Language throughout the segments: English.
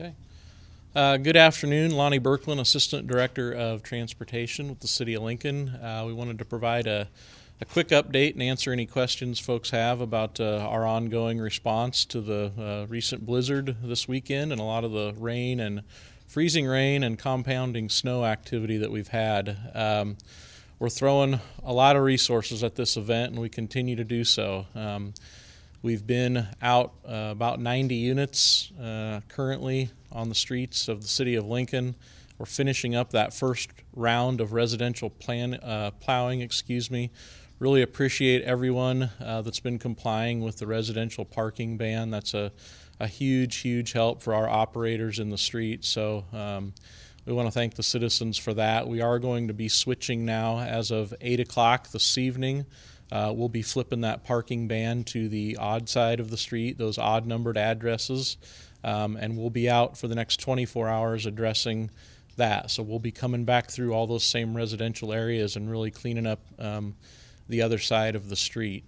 Okay. Good afternoon. Lonnie Berkman, Assistant Director of Transportation with the City of Lincoln. We wanted to provide a quick update and answer any questions folks have about our ongoing response to the recent blizzard this weekend and a lot of the rain and freezing rain and compounding snow activity that we've had. We're throwing a lot of resources at this event, and we continue to do so. We've been out about 90 units currently on the streets of the city of Lincoln. We're finishing up that first round of residential plowing. Really appreciate everyone that's been complying with the residential parking ban. That's a huge help for our operators in the street. So we want to thank the citizens for that. We are going to be switching now as of 8 o'clock this evening. We'll be flipping that parking ban to the odd side of the street, those odd numbered addresses, and we'll be out for the next 24 hours addressing that. So we'll be coming back through all those same residential areas and really cleaning up the other side of the street.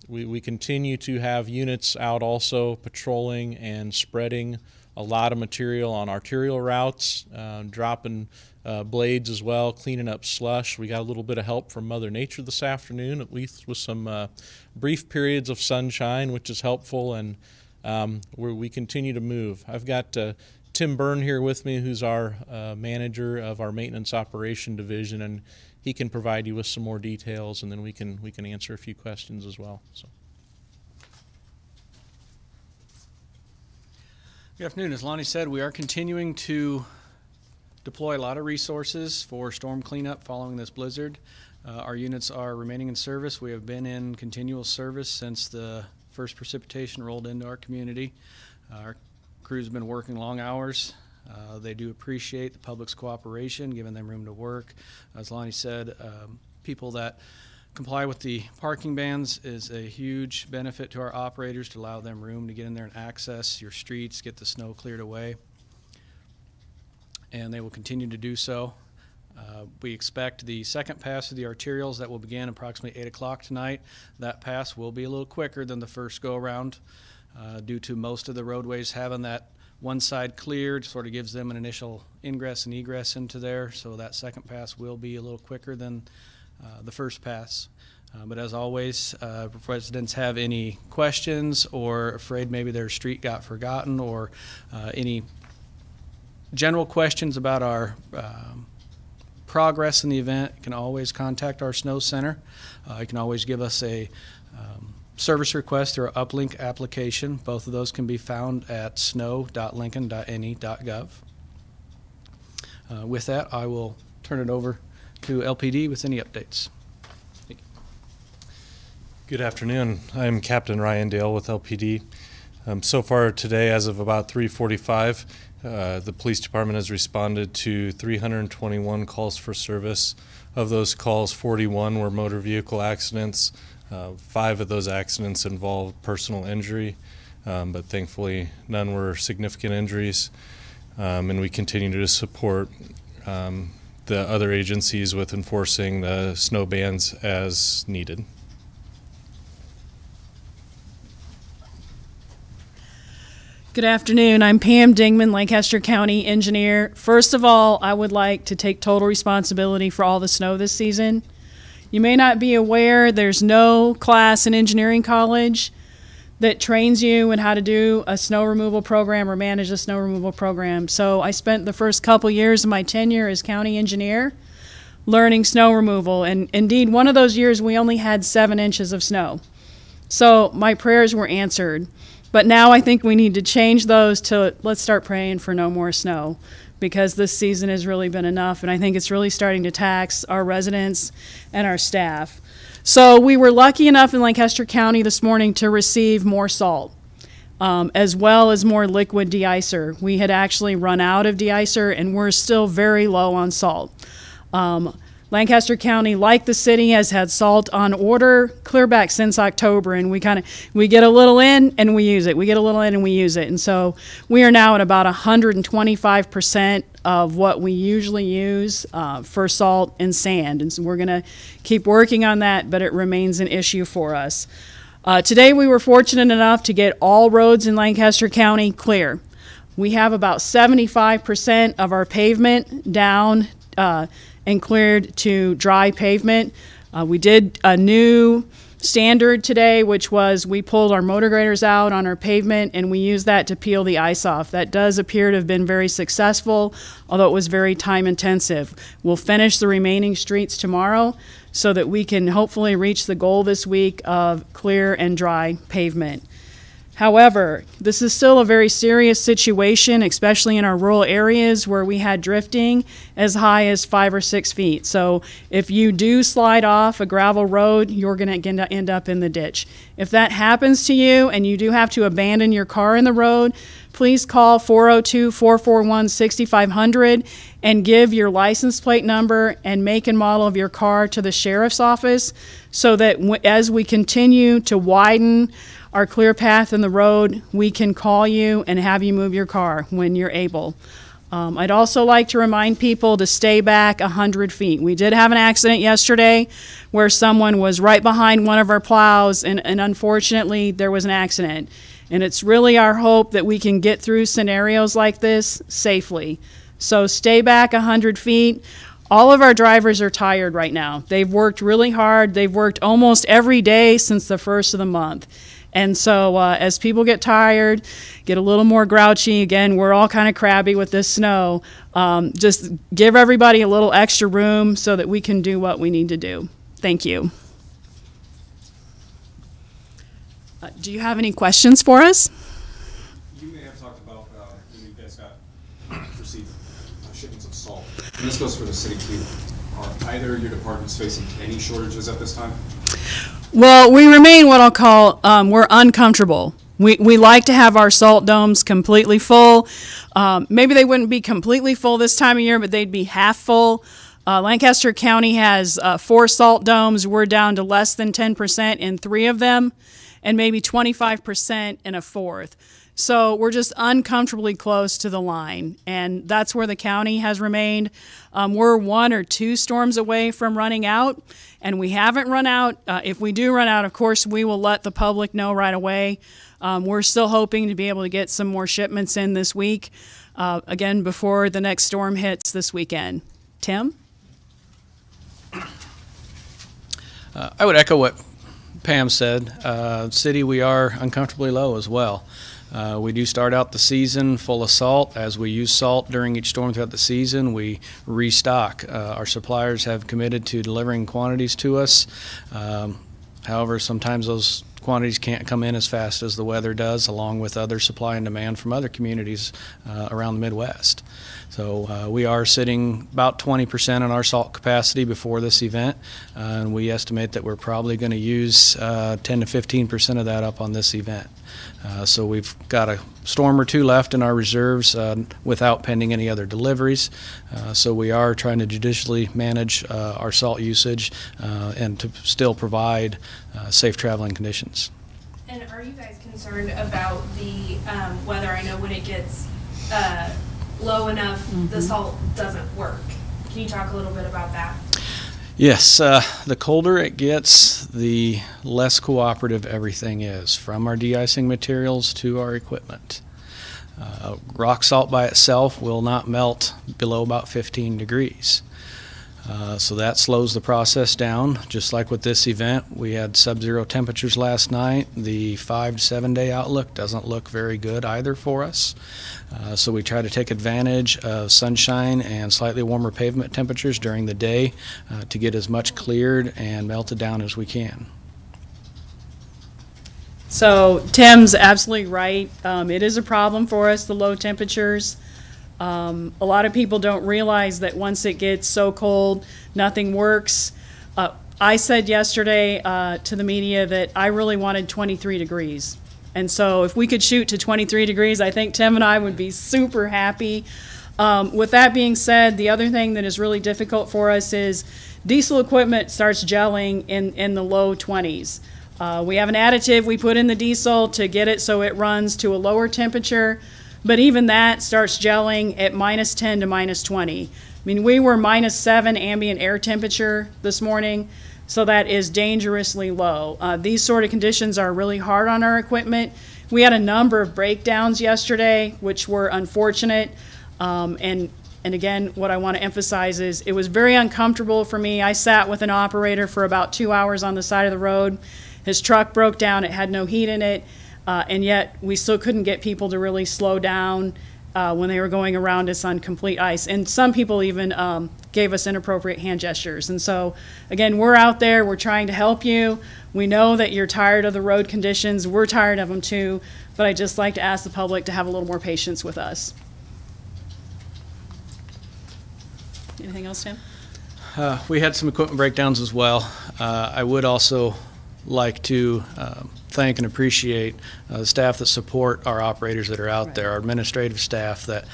We continue to have units out also patrolling and spreading a lot of material on arterial routes, dropping blades as well, cleaning up slush. We got a little bit of help from Mother Nature this afternoon, at least with some brief periods of sunshine, which is helpful, and we continue to move. I've got Tim Byrne here with me, who's our manager of our maintenance operation division, and he can provide you with some more details, and then we can answer a few questions as well. So. Good afternoon. As Lonnie said, we are continuing to deploy a lot of resources for storm cleanup following this blizzard. Our units are remaining in service. We have been in continual service since the first precipitation rolled into our community. Our crews have been working long hours. They do appreciate the public's cooperation, giving them room to work. As Lonnie said, people that comply with the parking bans is a huge benefit to our operators to allow them room to get in there and access your streets, get the snow cleared away. And they will continue to do so. We expect the second pass of the arterials that will begin approximately 8 o'clock tonight. That pass will be a little quicker than the first go-around due to most of the roadways having that one side cleared, sort of gives them an initial ingress and egress into there. So that second pass will be a little quicker than the first pass. But as always, if residents have any questions or afraid maybe their street got forgotten or any general questions about our progress in the event, you can always contact our snow center. You can always give us a service request or uplink application. Both of those can be found at snow.lincoln.ne.gov. With that, I will turn it over to LPD with any updates. Thank you. Good afternoon. I'm Captain Ryan Dale with LPD. So far today, as of about 3:45, the police department has responded to 321 calls for service. Of those calls, 41 were motor vehicle accidents. 5 of those accidents involved personal injury, but thankfully none were significant injuries. And we continue to support the other agencies with enforcing the snow bans as needed. Good afternoon. I'm Pam Dingman, Lancaster County Engineer. First of all, I would like to take total responsibility for all the snow this season. You may not be aware, there's no class in engineering college that trains you in how to do a snow removal program or manage a snow removal program. So I spent the first couple years of my tenure as county engineer learning snow removal. And indeed, one of those years we only had 7 inches of snow. So my prayers were answered. But now I think we need to change those to let's start praying for no more snow, because this season has really been enough, and I think it's really starting to tax our residents and our staff. So we were lucky enough in Lancaster County this morning to receive more salt, as well as more liquid de-icer. We had actually run out of de-icer, and we're still very low on salt. Lancaster County, like the city, has had salt on order clear back since October, and we get a little in and we use it. We get a little in and we use it. And so we are now at about 125% of what we usually use for salt and sand. And so we're going to keep working on that, but it remains an issue for us. Today we were fortunate enough to get all roads in Lancaster County clear. We have about 75% of our pavement down and cleared to dry pavement. We did a new standard today, which was we pulled our motor graders out on our pavement and we used that to peel the ice off. That does appear to have been very successful, although it was very time intensive. We'll finish the remaining streets tomorrow so that we can hopefully reach the goal this week of clear and dry pavement. However, this is still a very serious situation, especially in our rural areas where we had drifting as high as 5 or 6 feet. So if you do slide off a gravel road, you're going to end up in the ditch. If that happens to you and you do have to abandon your car in the road, please call 402-441-6500 and give your license plate number and make and model of your car to the sheriff's office so that as we continue to widen our clear path in the road, we can call you and have you move your car when you're able. I'd also like to remind people to stay back 100 feet. We did have an accident yesterday where someone was right behind one of our plows and unfortunately there was an accident. And it's really our hope that we can get through scenarios like this safely. So stay back 100 feet. All of our drivers are tired right now. They've worked really hard. They've worked almost every day since the first of the month. And so as people get tired, get a little more grouchy, again, we're all kind of crabby with this snow, just give everybody a little extra room so that we can do what we need to do. Thank you. Do you have any questions for us? You may have talked about when you guys received shipments of salt. And this goes for the city too. Are either of your departments facing any shortages at this time? Well, we remain what I'll call, we're uncomfortable. We like to have our salt domes completely full. Maybe they wouldn't be completely full this time of year, but they'd be half full. Lancaster County has 4 salt domes. We're down to less than 10% in 3 of them, and maybe 25% in a 4th. So we're just uncomfortably close to the line, and that's where the county has remained. We're 1 or 2 storms away from running out, and we haven't run out. If we do run out, of course, we will let the public know right away. We're still hoping to be able to get some more shipments in this week, again, before the next storm hits this weekend. Tim? I would echo what Pam said. City, we are uncomfortably low as well. We do start out the season full of salt. As we use salt during each storm throughout the season, we restock. Our suppliers have committed to delivering quantities to us. However, sometimes those quantities can't come in as fast as the weather does, along with other supply and demand from other communities around the Midwest. So we are sitting about 20% on our salt capacity before this event, and we estimate that we're probably going to use 10 to 15% of that up on this event. So we've got a storm or 2 left in our reserves without pending any other deliveries. So we are trying to judiciously manage our salt usage and to still provide safe traveling conditions. And are you guys concerned about the weather? I know when it gets low enough, the salt doesn't work. Can you talk a little bit about that? Yes, the colder it gets, the less cooperative everything is, from our de-icing materials to our equipment. Rock salt by itself will not melt below about 15 degrees. So that slows the process down. Just like with this event, we had sub-zero temperatures last night. The 5 to 7 day outlook doesn't look very good either for us. So we try to take advantage of sunshine and slightly warmer pavement temperatures during the day to get as much cleared and melted down as we can. So Tim's absolutely right. It is a problem for us, the low temperatures. A lot of people don't realize that once it gets so cold, nothing works. I said yesterday to the media that I really wanted 23 degrees. And so if we could shoot to 23 degrees, I think Tim and I would be super happy. With that being said, the other thing that is really difficult for us is diesel equipment starts gelling in the low 20s. We have an additive we put in the diesel to get it so it runs to a lower temperature, but even that starts gelling at -10 to -20. I mean, we were -7 ambient air temperature this morning, so that is dangerously low. These sort of conditions are really hard on our equipment. We had a number of breakdowns yesterday, which were unfortunate. And again, what I want to emphasize is it was very uncomfortable for me. I sat with an operator for about 2 hours on the side of the road. His truck broke down. It had no heat in it. And yet we still couldn't get people to really slow down when they were going around us on complete ice. And some people even gave us inappropriate hand gestures. And so, again, we're out there. We're trying to help you. We know that you're tired of the road conditions. We're tired of them too. But I'd just like to ask the public to have a little more patience with us. Anything else, Tim? We had some equipment breakdowns as well. I would also like to thank and appreciate the staff that support our operators that are out there, our administrative staff that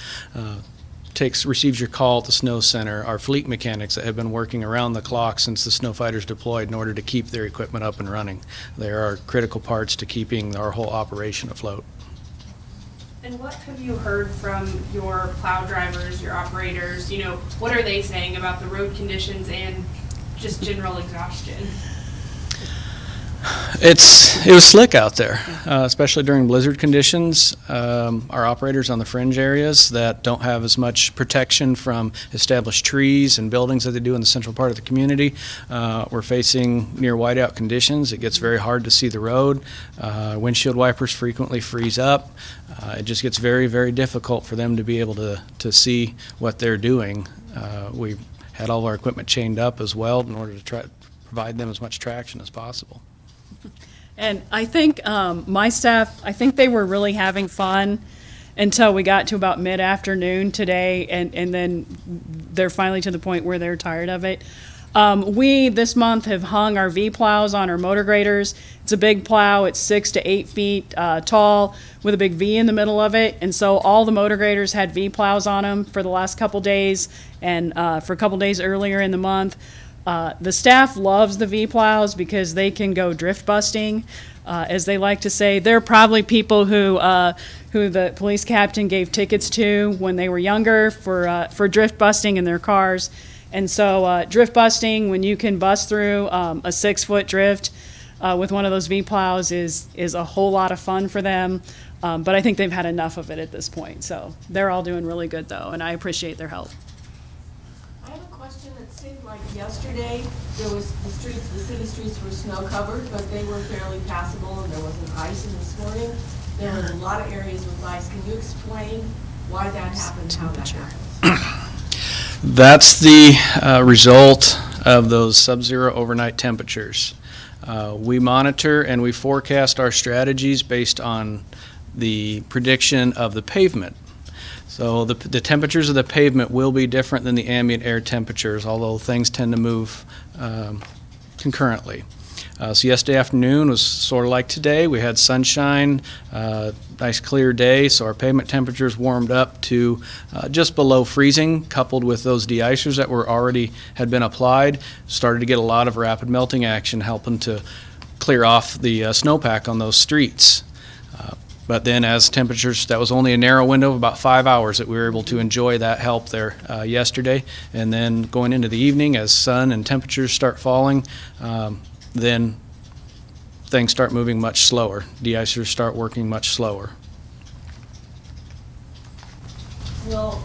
receives your call at the snow center, our fleet mechanics that have been working around the clock since the snow fighters deployed in order to keep their equipment up and running. They are critical parts to keeping our whole operation afloat. And what have you heard from your plow drivers, your operators? You know, what are they saying about the road conditions and just general exhaustion? It was slick out there, especially during blizzard conditions. Our operators on the fringe areas that don't have as much protection from established trees and buildings that they do in the central part of the community, we're facing near whiteout conditions. It gets very hard to see the road. Windshield wipers frequently freeze up. It just gets very, very difficult for them to be able to see what they're doing. We had all of our equipment chained up as well in order to try to provide them as much traction as possible. And I think my staff, I think they were really having fun until we got to about mid-afternoon today, and then they're finally to the point where they're tired of it. We, this month, have hung our V-plows on our motor graders. It's a big plow. It's 6 to 8 feet tall with a big V in the middle of it. And so all the motor graders had V-plows on them for the last couple days and for a couple days earlier in the month. The staff loves the V-plows because they can go drift busting, as they like to say. They're probably people who the police captain gave tickets to when they were younger for drift busting in their cars. And so drift busting, when you can bust through a 6-foot drift with one of those V-plows is a whole lot of fun for them. But I think they've had enough of it at this point. So they're all doing really good, though, and I appreciate their help. Like yesterday, there was the city streets were snow covered, but they were fairly passable, and there wasn't ice. And this morning, there were a lot of areas with ice. Can you explain why that happened, how that happens? That's the result of those sub-zero overnight temperatures. We monitor and we forecast our strategies based on the prediction of the pavement. So the temperatures of the pavement will be different than the ambient air temperatures, although things tend to move concurrently. So yesterday afternoon was sort of like today. We had sunshine, nice clear day, so our pavement temperatures warmed up to just below freezing, coupled with those de-icers that had been applied. Started to get a lot of rapid melting action, helping to clear off the snowpack on those streets. But then as temperatures, that was only a narrow window of about 5 hours that we were able to enjoy that help there yesterday. And then going into the evening, as sun and temperatures start falling, then things start moving much slower. De-icers start working much slower. Well,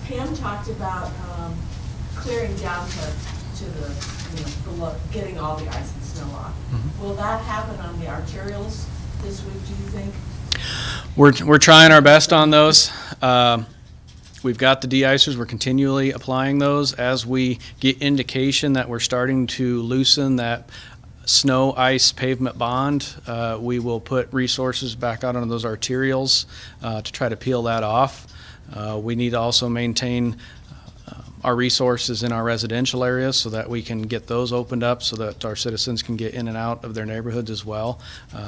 Pam talked about clearing down to the, getting all the ice and snow off. Mm-hmm. Will that happen on the arterials this week, do you think? We're trying our best on those. We've got the de-icers. We're continually applying those. As we get indication that we're starting to loosen that snow-ice pavement bond, we will put resources back out on those arterials to try to peel that off. We need to also maintain our resources in our residential areas so that we can get those opened up so that our citizens can get in and out of their neighborhoods as well.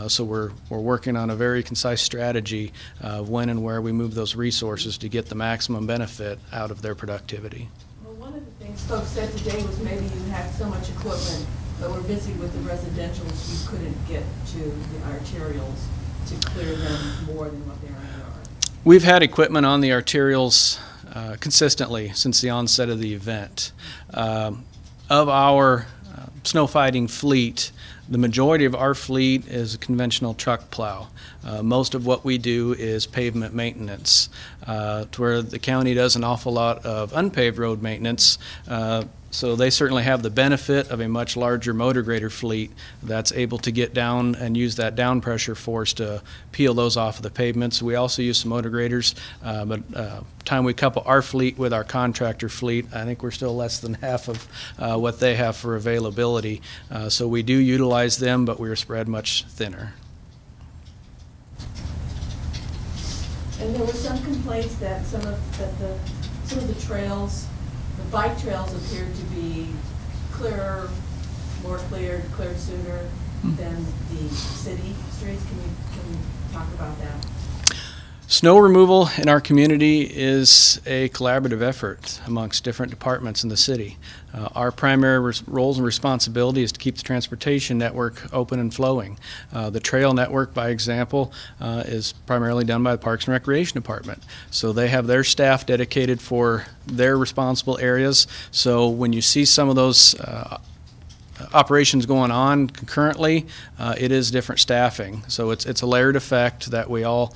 So we're working on a very concise strategy of when and where we move those resources to get the maximum benefit out of their productivity. Well, one of the things folks said today was maybe you had so much equipment but were busy with the residentials you couldn't get to the arterials to clear them more than what they already are. We've had equipment on the arterials consistently since the onset of the event. Of our snow fighting fleet, The majority of our fleet is a conventional truck plow. Most of what we do is pavement maintenance, to where the county does an awful lot of unpaved road maintenance. So they certainly have the benefit of a much larger motor grader fleet that's able to get down and use that down pressure force to peel those off of the pavements. We also use some motor graders, but time we couple our fleet with our contractor fleet, I think we're still less than half of what they have for availability. So we do utilize them, but we're spread much thinner. And there were some complaints that some of the trails, the bike trails appeared to be cleared sooner than the city streets. Can you talk about that? Snow removal in our community is a collaborative effort amongst different departments in the city. Our primary roles and responsibility is to keep the transportation network open and flowing. The trail network, by example, is primarily done by the Parks and Recreation Department. So they have their staff dedicated for their responsible areas. So when you see some of those operations going on concurrently, it is different staffing. So it's a layered effect that we all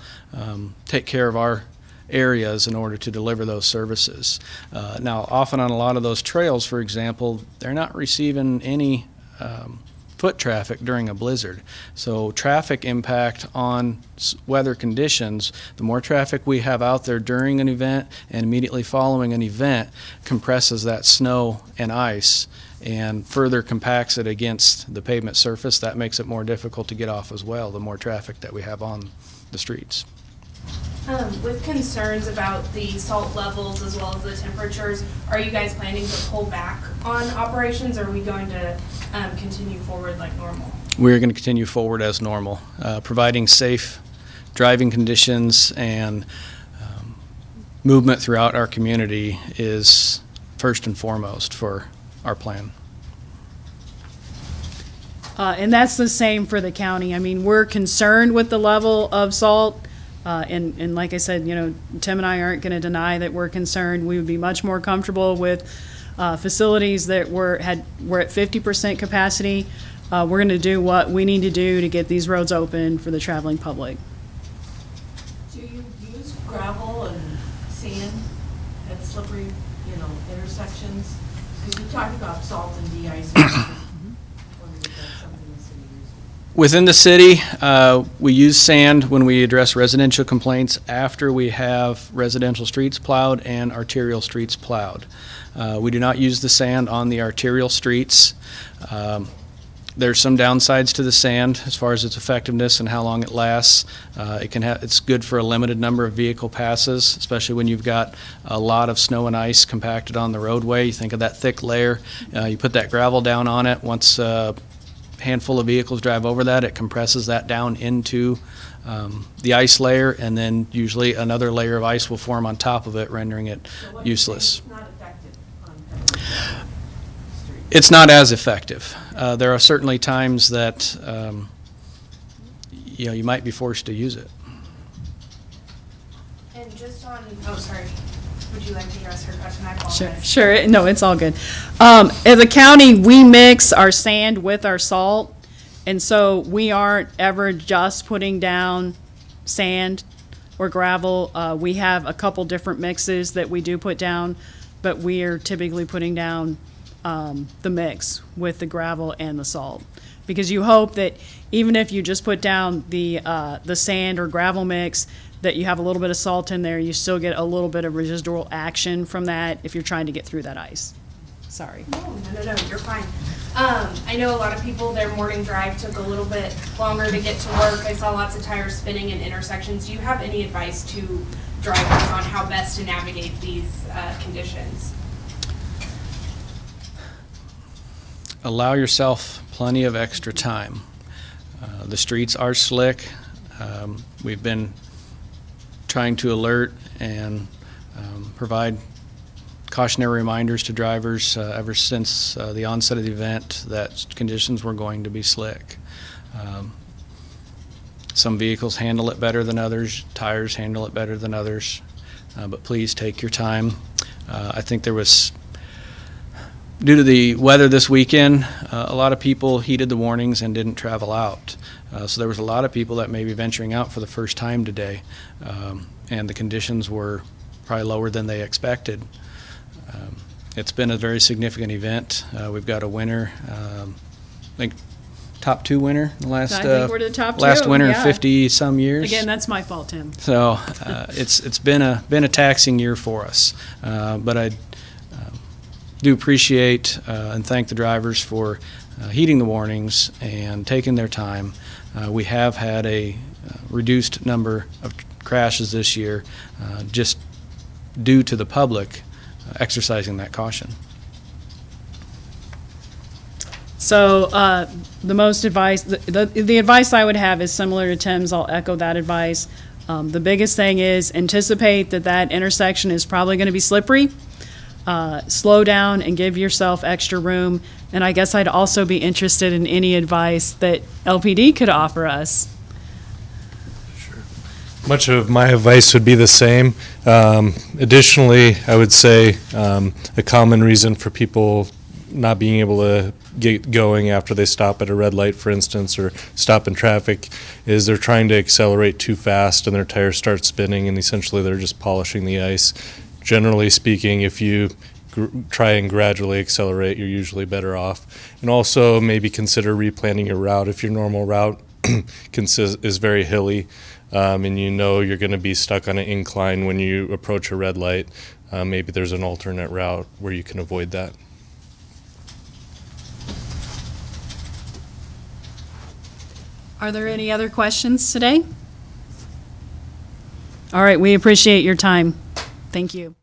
take care of our areas in order to deliver those services. Now, often on a lot of those trails, for example, they're not receiving any foot traffic during a blizzard. So traffic impact on weather conditions, the more traffic we have out there during an event and immediately following an event, compresses that snow and ice and further compacts it against the pavement surface. That makes it more difficult to get off as well, the more traffic that we have on the streets. With concerns about the salt levels as well as the temperatures, are you guys planning to pull back on operations, or are we going to continue forward like normal? We're going to continue forward as normal, providing safe driving conditions and movement throughout our community is first and foremost for our plan. And that's the same for the county. I mean, we're concerned with the level of salt. And like I said, you know, Tim and I aren't going to deny that we're concerned. We would be much more comfortable with facilities that were at 50% capacity. We're going to do what we need to do to get these roads open for the traveling public. Do you use gravel and sand at slippery, intersections? Because you talked about salt and de-icing. Within the city, we use sand when we address residential complaints after we have residential streets plowed and arterial streets plowed. We do not use the sand on the arterial streets. There's some downsides to the sand as far as its effectiveness and how long it lasts. It's good for a limited number of vehicle passes, especially when you've got a lot of snow and ice compacted on the roadway. You think of that thick layer. You put that gravel down on it. Once handful of vehicles drive over that, it compresses that down into the ice layer, and then usually another layer of ice will form on top of it, rendering it useless. It's not effective on public streets. It's not as effective. There are certainly times that you might be forced to use it. And just on, oh, sorry. Would you like to address her question? I apologize. Sure. No, it's all good. As a county, we mix our sand with our salt, and so we aren't ever just putting down sand or gravel. We have a couple different mixes that we do put down, but we are typically putting down the mix with the gravel and the salt, because you hope that even if you just put down the sand or gravel mix, that you have a little bit of salt in there, you still get a little bit of residual action from that if you're trying to get through that ice. Sorry. No, you're fine. I know a lot of people, their morning drive took a little bit longer to get to work. I saw lots of tires spinning in intersections. Do you have any advice to drivers on how best to navigate these conditions? Allow yourself plenty of extra time. The streets are slick. We've been trying to alert and provide cautionary reminders to drivers ever since the onset of the event that conditions were going to be slick. Some vehicles handle it better than others, tires handle it better than others, but please take your time. I think there was Due to the weather this weekend, a lot of people heeded the warnings and didn't travel out. So there was a lot of people that may be venturing out for the first time today, and the conditions were probably lower than they expected. It's been a very significant event. We've got a winner, I think top 2 winner in the last I think we're the top last 2, winter in yeah. 50 some years. Again, that's my fault, Tim. So it's been a taxing year for us, but I do appreciate and thank the drivers for heeding the warnings and taking their time. We have had a reduced number of crashes this year, just due to the public exercising that caution. So the most advice, the advice I would have is similar to Tim's. I'll echo that advice. The biggest thing is anticipate that intersection is probably going to be slippery. Slow down and give yourself extra room. And I guess I'd also be interested in any advice that LPD could offer us. Much of my advice would be the same. Additionally, I would say a common reason for people not being able to get going after they stop at a red light, for instance, or stop in traffic, is they're trying to accelerate too fast and their tires start spinning, and essentially they're just polishing the ice. Generally speaking, if you try and gradually accelerate, you're usually better off. And also maybe consider replanning your route. If your normal route is very hilly, and you know you're going to be stuck on an incline when you approach a red light, maybe there's an alternate route where you can avoid that. Are there any other questions today? All right, we appreciate your time. Thank you.